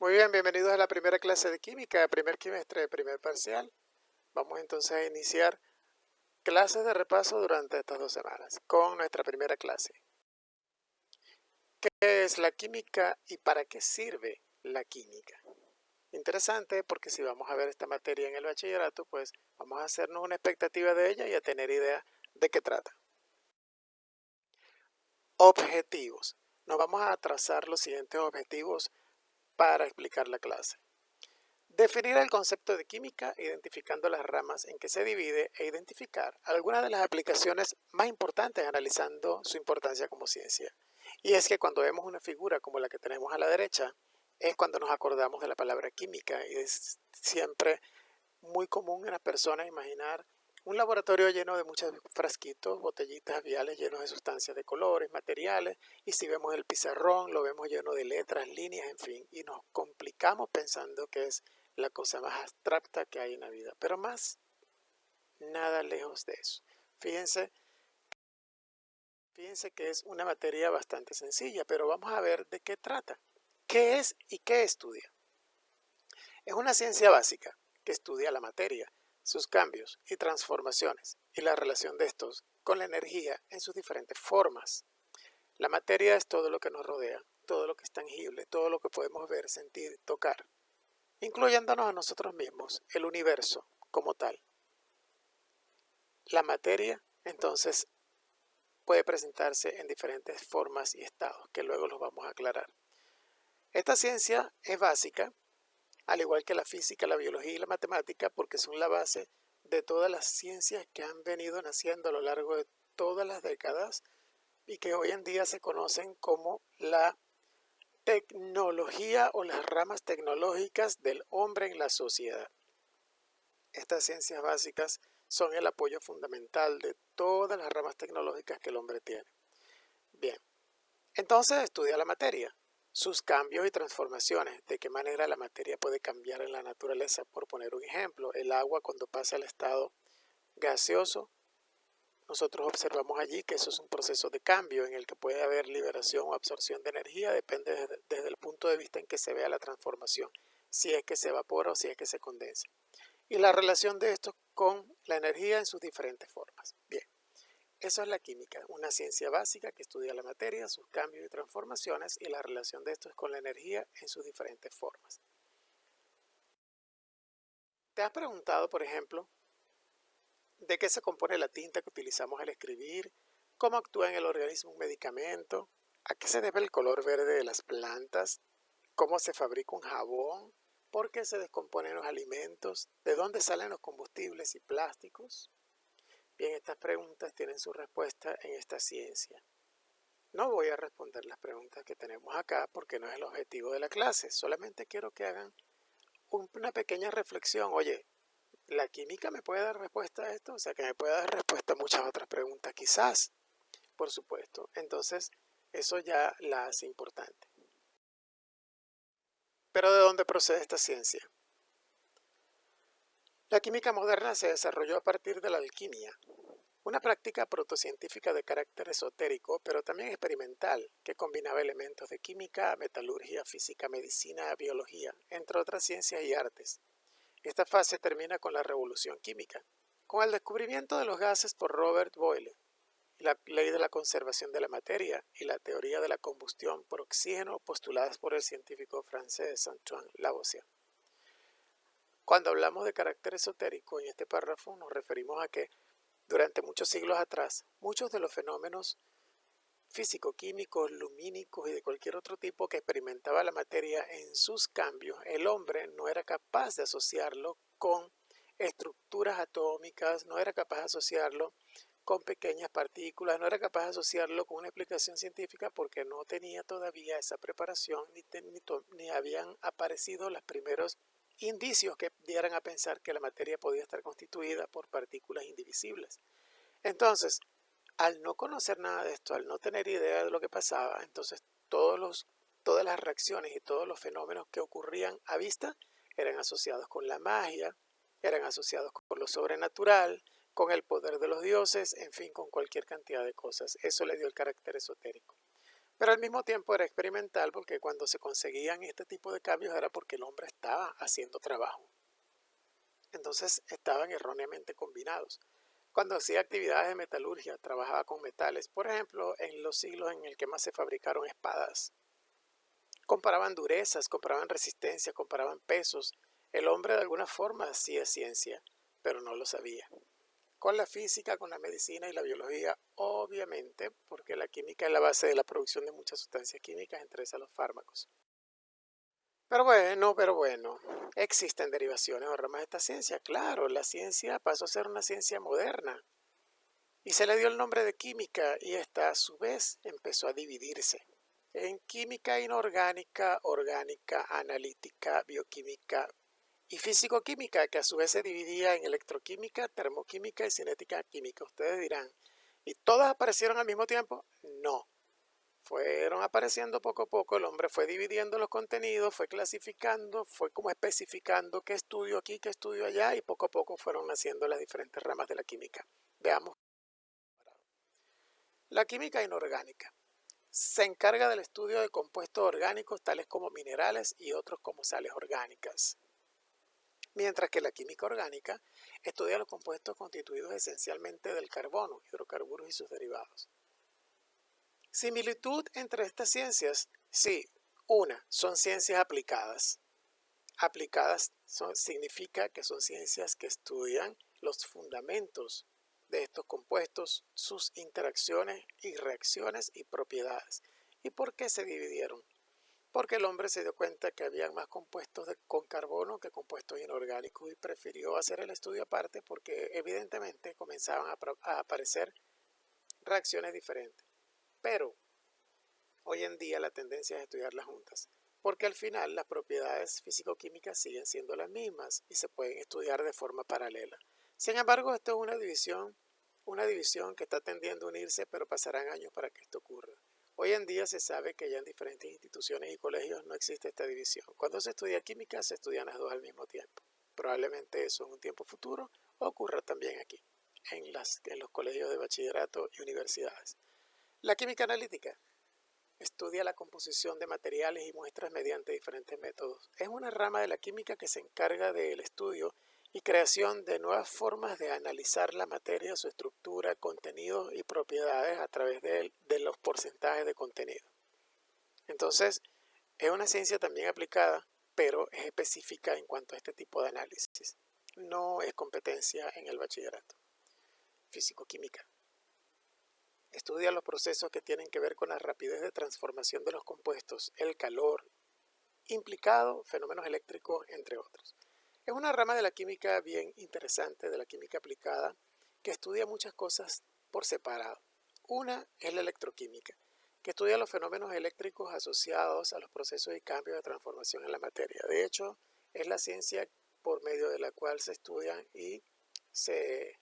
Muy bien, bienvenidos a la primera clase de química, primer quimestre, primer parcial. Vamos entonces a iniciar clases de repaso durante estas 2 semanas con nuestra primera clase. ¿Qué es la química y para qué sirve la química? Interesante porque si vamos a ver esta materia en el bachillerato, pues vamos a hacernos una expectativa de ella y a tener idea de qué trata. Objetivos. Nos vamos a trazar los siguientes objetivos para explicar la clase. Definir el concepto de química, identificando las ramas en que se divide e identificar algunas de las aplicaciones más importantes analizando su importancia como ciencia. Y es que cuando vemos una figura como la que tenemos a la derecha, es cuando nos acordamos de la palabra química y es siempre muy común en las personas imaginar un laboratorio lleno de muchos frasquitos, botellitas, viales llenos de sustancias de colores, materiales, y si vemos el pizarrón lo vemos lleno de letras, líneas, en fin, y nos complicamos pensando que es la cosa más abstracta que hay en la vida, pero más nada lejos de eso. Fíjense que es una materia bastante sencilla, pero vamos a ver de qué trata, qué es y qué estudia. Es una ciencia básica que estudia la materia, sus cambios y transformaciones y la relación de estos con la energía en sus diferentes formas. La materia es todo lo que nos rodea, todo lo que es tangible, todo lo que podemos ver, sentir, tocar, incluyéndonos a nosotros mismos, el universo como tal. La materia, entonces, puede presentarse en diferentes formas y estados, que luego los vamos a aclarar. Esta ciencia es básica, al igual que la física, la biología y la matemática, porque son la base de todas las ciencias que han venido naciendo a lo largo de todas las décadas y que hoy en día se conocen como la tecnología o las ramas tecnológicas del hombre en la sociedad. Estas ciencias básicas son el apoyo fundamental de todas las ramas tecnológicas que el hombre tiene. Bien, entonces estudia la materia, sus cambios y transformaciones, de qué manera la materia puede cambiar en la naturaleza. Por poner un ejemplo, el agua cuando pasa al estado gaseoso, nosotros observamos allí que eso es un proceso de cambio en el que puede haber liberación o absorción de energía, depende desde el punto de vista en que se vea la transformación, si es que se evapora o si es que se condensa. Y la relación de esto con la energía en sus diferentes formas. Bien. Eso es la química, una ciencia básica que estudia la materia, sus cambios y transformaciones y la relación de estos con la energía en sus diferentes formas. ¿Te has preguntado, por ejemplo, de qué se compone la tinta que utilizamos al escribir? ¿Cómo actúa en el organismo un medicamento? ¿A qué se debe el color verde de las plantas? ¿Cómo se fabrica un jabón? ¿Por qué se descomponen los alimentos? ¿De dónde salen los combustibles y plásticos? Bien, estas preguntas tienen su respuesta en esta ciencia. No voy a responder las preguntas que tenemos acá porque no es el objetivo de la clase. Solamente quiero que hagan una pequeña reflexión. Oye, ¿la química me puede dar respuesta a esto? O sea, que me puede dar respuesta a muchas otras preguntas, quizás, por supuesto. Entonces, eso ya la hace importante. Pero ¿de dónde procede esta ciencia? La química moderna se desarrolló a partir de la alquimia, una práctica protocientífica de carácter esotérico, pero también experimental, que combinaba elementos de química, metalurgia, física, medicina, biología, entre otras ciencias y artes. Esta fase termina con la revolución química, con el descubrimiento de los gases por Robert Boyle, la ley de la conservación de la materia y la teoría de la combustión por oxígeno postuladas por el científico francés Antoine Lavoisier. Cuando hablamos de carácter esotérico en este párrafo nos referimos a que durante muchos siglos atrás, muchos de los fenómenos físico-químicos, lumínicos y de cualquier otro tipo que experimentaba la materia en sus cambios, el hombre no era capaz de asociarlo con estructuras atómicas, no era capaz de asociarlo con pequeñas partículas, no era capaz de asociarlo con una explicación científica porque no tenía todavía esa preparación ni habían aparecido los primeros indicios que dieran a pensar que la materia podía estar constituida por partículas indivisibles. Entonces, al no conocer nada de esto, al no tener idea de lo que pasaba, entonces todas las reacciones y todos los fenómenos que ocurrían a vista eran asociados con la magia, eran asociados con lo sobrenatural, con el poder de los dioses, en fin, con cualquier cantidad de cosas. Eso le dio el carácter esotérico. Pero al mismo tiempo era experimental porque cuando se conseguían este tipo de cambios era porque el hombre estaba haciendo trabajo. Entonces estaban erróneamente combinados. Cuando hacía actividades de metalurgia, trabajaba con metales, por ejemplo, en los siglos en el que más se fabricaron espadas. Comparaban durezas, comparaban resistencia, comparaban pesos. El hombre de alguna forma hacía ciencia, pero no lo sabía. Con la física, con la medicina y la biología, obviamente, porque la química es la base de la producción de muchas sustancias químicas, entre esas los fármacos. Pero bueno, existen derivaciones o ramas de esta ciencia. Claro, la ciencia pasó a ser una ciencia moderna y se le dio el nombre de química y esta a su vez empezó a dividirse en química inorgánica, orgánica, analítica, bioquímica y físico-química, que a su vez se dividía en electroquímica, termoquímica y cinética química. Ustedes dirán, ¿y todas aparecieron al mismo tiempo? No. Fueron apareciendo poco a poco, el hombre fue dividiendo los contenidos, fue clasificando, fue como especificando qué estudio aquí, qué estudio allá, y poco a poco fueron naciendo las diferentes ramas de la química. Veamos. La química inorgánica se encarga del estudio de compuestos orgánicos tales como minerales y otros como sales orgánicas. Mientras que la química orgánica estudia los compuestos constituidos esencialmente del carbono, hidrocarburos y sus derivados. Similitud entre estas ciencias, sí, una, son ciencias aplicadas. Aplicadas significa que son ciencias que estudian los fundamentos de estos compuestos, sus interacciones y reacciones y propiedades. ¿Y por qué se dividieron? Porque el hombre se dio cuenta que había más compuestos con carbono que compuestos inorgánicos y prefirió hacer el estudio aparte porque evidentemente comenzaban a aparecer reacciones diferentes. Pero hoy en día la tendencia es estudiarlas juntas, porque al final las propiedades físico-químicas siguen siendo las mismas y se pueden estudiar de forma paralela. Sin embargo, esto es una división que está tendiendo a unirse, pero pasarán años para que esto ocurra. Hoy en día se sabe que ya en diferentes instituciones y colegios no existe esta división. Cuando se estudia química, se estudian las dos al mismo tiempo. Probablemente eso en un tiempo futuro ocurra también aquí, en los colegios de bachillerato y universidades. La química analítica estudia la composición de materiales y muestras mediante diferentes métodos. Es una rama de la química que se encarga del estudio y creación de nuevas formas de analizar la materia, su estructura, contenidos y propiedades a través de los porcentajes de contenido. Entonces, es una ciencia también aplicada, pero es específica en cuanto a este tipo de análisis. No es competencia en el bachillerato. Físico-química. Estudia los procesos que tienen que ver con la rapidez de transformación de los compuestos, el calor implicado, fenómenos eléctricos, entre otros. Es una rama de la química bien interesante, de la química aplicada, que estudia muchas cosas por separado. Una es la electroquímica, que estudia los fenómenos eléctricos asociados a los procesos y cambios de transformación en la materia. De hecho, es la ciencia por medio de la cual se estudian y se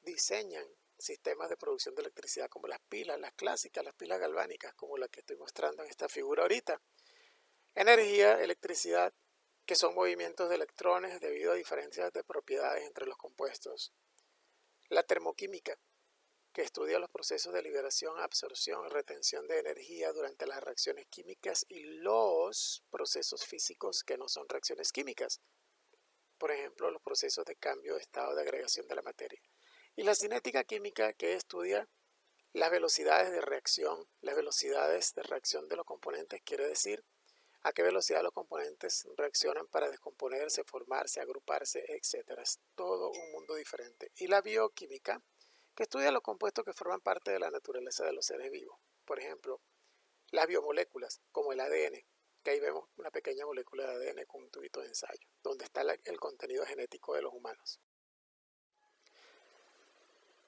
diseñan sistemas de producción de electricidad como las pilas, las clásicas, las pilas galvánicas, como la que estoy mostrando en esta figura ahorita. Energía, electricidad, que son movimientos de electrones debido a diferencias de propiedades entre los compuestos. La termoquímica, que estudia los procesos de liberación, absorción y retención de energía durante las reacciones químicas y los procesos físicos que no son reacciones químicas. Por ejemplo, los procesos de cambio de estado de agregación de la materia. Y la cinética química, que estudia las velocidades de reacción. Las velocidades de reacción de los componentes quiere decir a qué velocidad los componentes reaccionan para descomponerse, formarse, agruparse, etc. Es todo un mundo diferente. Y la bioquímica, que estudia los compuestos que forman parte de la naturaleza de los seres vivos. Por ejemplo, las biomoléculas, como el ADN, que ahí vemos una pequeña molécula de ADN con un tubito de ensayo, donde está el contenido genético de los humanos.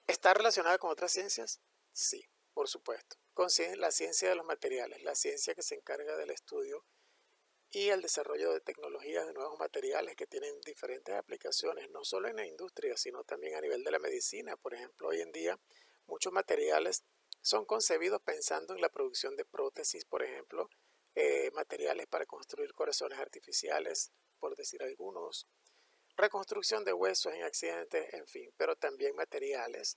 ¿Está relacionada con otras ciencias? Sí, por supuesto. Con la ciencia de los materiales, la ciencia que se encarga del estudio y el desarrollo de tecnologías de nuevos materiales que tienen diferentes aplicaciones, no solo en la industria, sino también a nivel de la medicina. Por ejemplo, hoy en día muchos materiales son concebidos pensando en la producción de prótesis, por ejemplo, materiales para construir corazones artificiales, por decir algunos, reconstrucción de huesos en accidentes, en fin, pero también materiales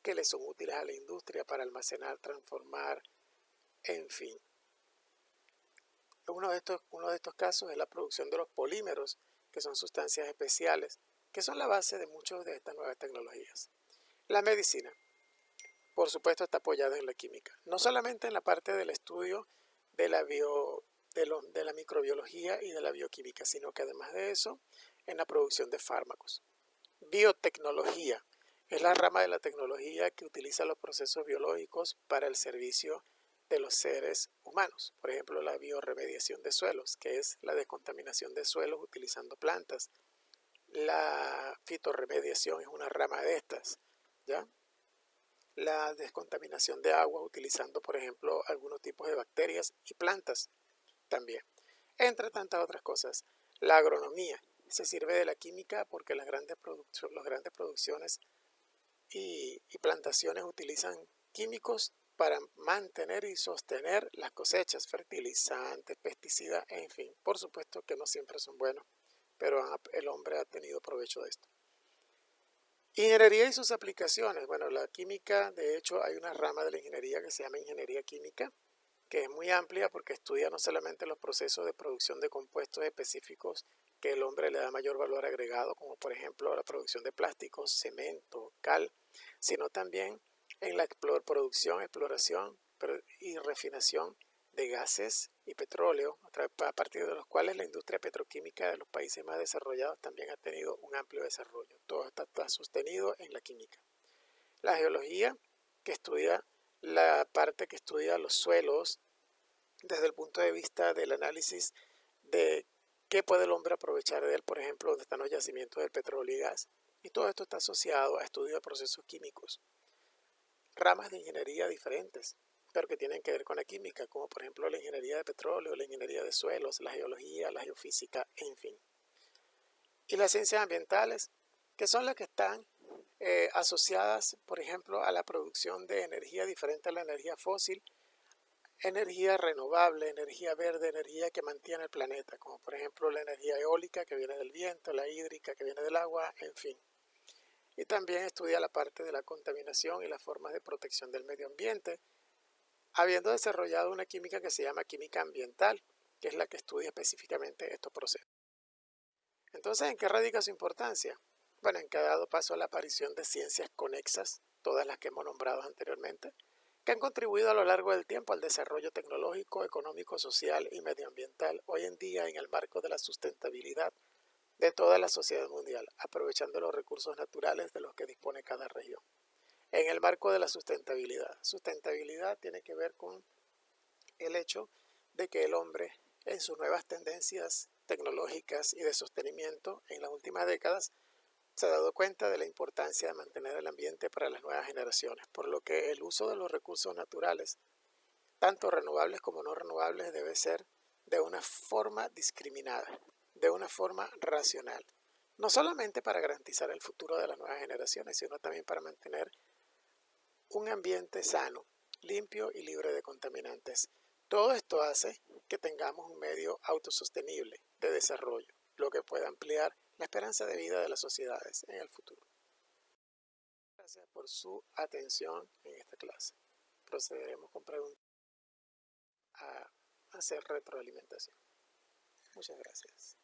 que le son útiles a la industria para almacenar, transformar en fin. Uno de estos casos es la producción de los polímeros, que son sustancias especiales, que son la base de muchas de estas nuevas tecnologías. La medicina, por supuesto, está apoyada en la química, no solamente en la parte del estudio de la microbiología y de la bioquímica, sino que además de eso, en la producción de fármacos. Biotecnología es la rama de la tecnología que utiliza los procesos biológicos para el servicio de los seres humanos. Por ejemplo, la bioremediación de suelos, que es la descontaminación de suelos utilizando plantas. La fitorremediación es una rama de estas, ¿ya? La descontaminación de agua utilizando, por ejemplo, algunos tipos de bacterias y plantas también, entre tantas otras cosas. La agronomía se sirve de la química porque las grandes producciones y plantaciones utilizan químicos para mantener y sostener las cosechas, fertilizantes, pesticidas, en fin. Por supuesto que no siempre son buenos, pero el hombre ha tenido provecho de esto. Ingeniería y sus aplicaciones. Bueno, la química, de hecho, hay una rama de la ingeniería que se llama ingeniería química, que es muy amplia porque estudia no solamente los procesos de producción de compuestos específicos que el hombre le da mayor valor agregado, como por ejemplo la producción de plásticos, cemento, cal, sino también en la producción, exploración y refinación de gases y petróleo, a partir de los cuales la industria petroquímica de los países más desarrollados también ha tenido un amplio desarrollo. Todo esto está sostenido en la química. La geología, que estudia la parte que estudia los suelos desde el punto de vista del análisis de qué puede el hombre aprovechar de él, por ejemplo, donde están los yacimientos del petróleo y gas. Y todo esto está asociado a estudio de procesos químicos. Ramas de ingeniería diferentes, pero que tienen que ver con la química, como por ejemplo la ingeniería de petróleo, la ingeniería de suelos, la geología, la geofísica, en fin. Y las ciencias ambientales, que son las que están asociadas, por ejemplo, a la producción de energía diferente a la energía fósil, energía renovable, energía verde, energía que mantiene el planeta, como por ejemplo la energía eólica que viene del viento, la hídrica que viene del agua, en fin. Y también estudia la parte de la contaminación y las formas de protección del medio ambiente, habiendo desarrollado una química que se llama química ambiental, que es la que estudia específicamente estos procesos. Entonces, ¿en qué radica su importancia? Bueno, en que ha dado paso a la aparición de ciencias conexas, todas las que hemos nombrado anteriormente, que han contribuido a lo largo del tiempo al desarrollo tecnológico, económico, social y medioambiental, hoy en día en el marco de la sustentabilidad de toda la sociedad mundial, aprovechando los recursos naturales de los que dispone cada región. En el marco de la sustentabilidad tiene que ver con el hecho de que el hombre, en sus nuevas tendencias tecnológicas y de sostenimiento en las últimas décadas, se ha dado cuenta de la importancia de mantener el ambiente para las nuevas generaciones, por lo que el uso de los recursos naturales, tanto renovables como no renovables, debe ser de una forma discriminada, de una forma racional, no solamente para garantizar el futuro de las nuevas generaciones, sino también para mantener un ambiente sano, limpio y libre de contaminantes. Todo esto hace que tengamos un medio autosostenible de desarrollo, lo que puede ampliar la esperanza de vida de las sociedades en el futuro. Gracias por su atención en esta clase. Procederemos con preguntas a hacer retroalimentación. Muchas gracias.